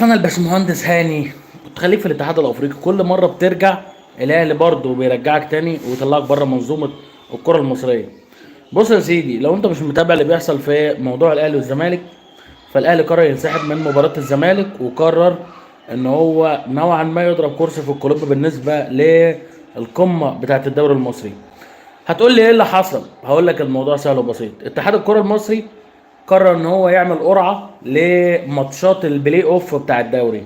انا الباشمهندس هاني كنت خليك في الاتحاد الافريقي. كل مره بترجع الاهلي برضه بيرجعك تاني ويطلعك بره منظومه الكره المصريه. بص يا سيدي، لو انت مش متابع اللي بيحصل في موضوع الاهلي والزمالك، فالاهلي قرر ينسحب من مباراه الزمالك وقرر ان هو نوعا ما يضرب كرسي في القلوب بالنسبه للقمه بتاعه الدوري المصري. هتقول لي ايه اللي حصل؟ هقول لك الموضوع سهل وبسيط. اتحاد الكره المصري قرر ان هو يعمل قرعه لماتشات البلاي اوف بتاع الدوري.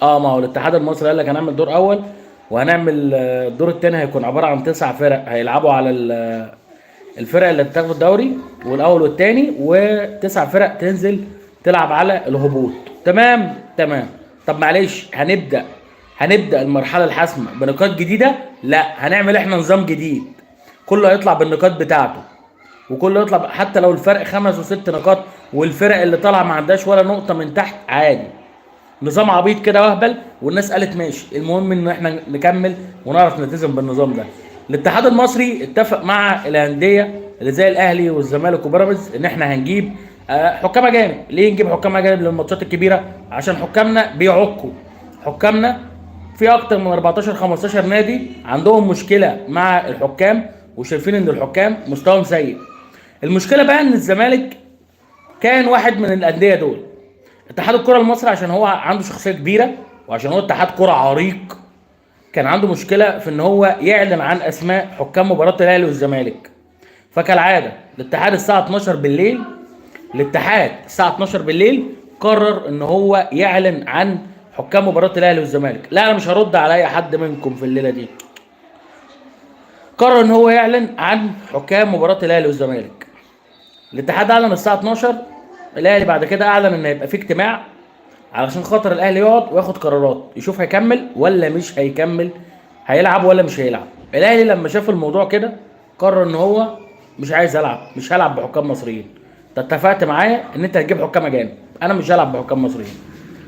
ما هو الاتحاد المصري قال لك هنعمل دور اول، وهنعمل الدور الثاني هيكون عباره عن 9 فرق هيلعبوا على الفرق اللي بتاخد الدوري والاول والثاني، و9 فرق تنزل تلعب على الهبوط. تمام تمام. طب معلش، هنبدا المرحله الحاسمه بنقاط جديده؟ لا، هنعمل احنا نظام جديد. كله هيطلع بالنقاط بتاعته، وكله يطلع حتى لو الفرق 5 و6 نقاط، والفرق اللي طالعه ما عندهاش ولا نقطه من تحت عادي. نظام عبيط كده واهبل، والناس قالت ماشي. المهم ان احنا نكمل ونعرف نلتزم بالنظام ده. الاتحاد المصري اتفق مع الانديه اللي زي الاهلي والزمالك وبيراميدز ان احنا هنجيب حكام اجانب. ليه نجيب حكام اجانب للماتشات الكبيره؟ عشان حكامنا بيعكوا. حكامنا في اكتر من 14 15 نادي عندهم مشكله مع الحكام، وشايفين ان الحكام مستواهم سيء. المشكله بقى ان الزمالك كان واحد من الانديه دول. اتحاد الكره المصري عشان هو عنده شخصيه كبيره، وعشان هو اتحاد كره عريق، كان عنده مشكله في ان هو يعلن عن اسماء حكام مباراه الاهلي والزمالك. فكالعاده الاتحاد الساعه 12 بالليل قرر ان هو يعلن عن حكام مباراه الاهلي والزمالك. لا، انا مش هرد على اي حد منكم في الليله دي. قرر ان هو يعلن عن حكام مباراه الاهلي والزمالك. الاتحاد اعلن الساعه 12. الاهلي بعد كده اعلن ان هيبقى في اجتماع علشان خاطر الاهلي يقعد وياخد قرارات، يشوف هيكمل ولا مش هيكمل، هيلعب ولا مش هيلعب. الاهلي لما شاف الموضوع كده قرر ان هو مش عايز العب، مش هلعب بحكام مصريين. انت اتفقت معايا ان انت هتجيب حكام اجانب، انا مش هلعب بحكام مصريين.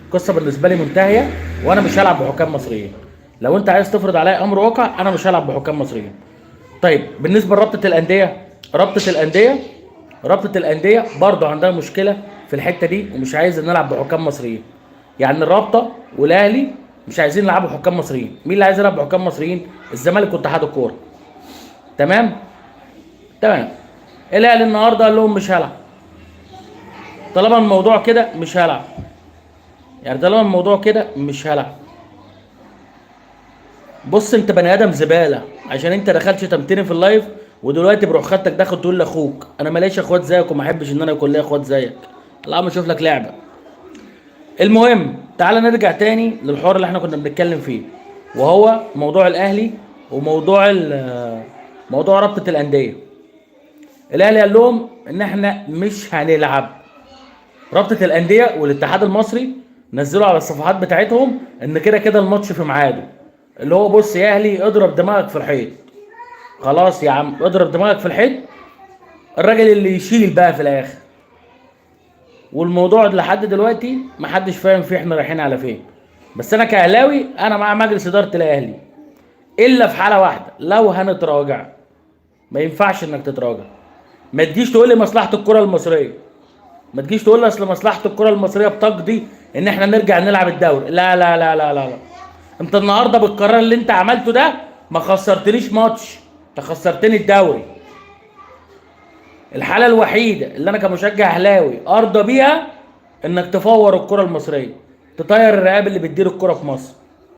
القصه بالنسبه لي منتهيه، وانا مش هلعب بحكام مصريين. لو انت عايز تفرض عليا امر واقع، انا مش هلعب بحكام مصريين. طيب بالنسبه لرابطه الانديه، رابطه الانديه برضه عندها مشكله في الحته دي، ومش عايز نلعب بحكام مصريين. يعني الرابطه والاهلي مش عايزين يلعبوا حكام مصريين. مين اللي عايز يلعب بحكام مصريين؟ الزمالك واتحاد الكوره. تمام تمام. الاهلي النهارده قال لهم مش هلعب. طالما الموضوع كده مش هلعب، يعني طالما الموضوع كده مش هلعب. بص، انت بني ادم زباله عشان انت دخلت شتمتني في اللايف، ودلوقتي بروح خدتك داخل تقول لاخوك انا ماليش اخوات زيك وما احبش ان انا يكون لي اخوات زيك. لا، ما اشوف لك لعبه. المهم، تعال نرجع تاني للحوار اللي احنا كنا بنتكلم فيه، وهو موضوع الاهلي وموضوع موضوع رابطه الانديه. الاهلي قال لهم ان احنا مش هنلعب. رابطه الانديه والاتحاد المصري نزلوا على الصفحات بتاعتهم ان كده كده الماتش في ميعاده. اللي هو بص يا اهلي، اضرب دماغك في الحيط. خلاص يا عم، اضرب دماغك في الحيط. الراجل اللي يشيل بقى في الاخر. والموضوع لحد دلوقتي محدش فاهم فيه احنا رايحين على فين. بس انا كاهلاوي انا مع مجلس اداره الاهلي، الا في حاله واحده، لو هنتراجع. ما ينفعش انك تتراجع. ما تجيش تقول لي مصلحه الكره المصريه، ما تجيش تقول لي اصل مصلحه الكره المصريه بتقضي ان احنا نرجع نلعب الدوري. لا لا لا لا لا لا. انت النهارده بالقرار اللي انت عملته ده ما خسرتنيش ماتش، انت خسرتني الدوري. الحاله الوحيده اللي انا كمشجع اهلاوي ارضى بيها انك تفور الكره المصريه، تطير الرقاب اللي بتدير الكره في مصر.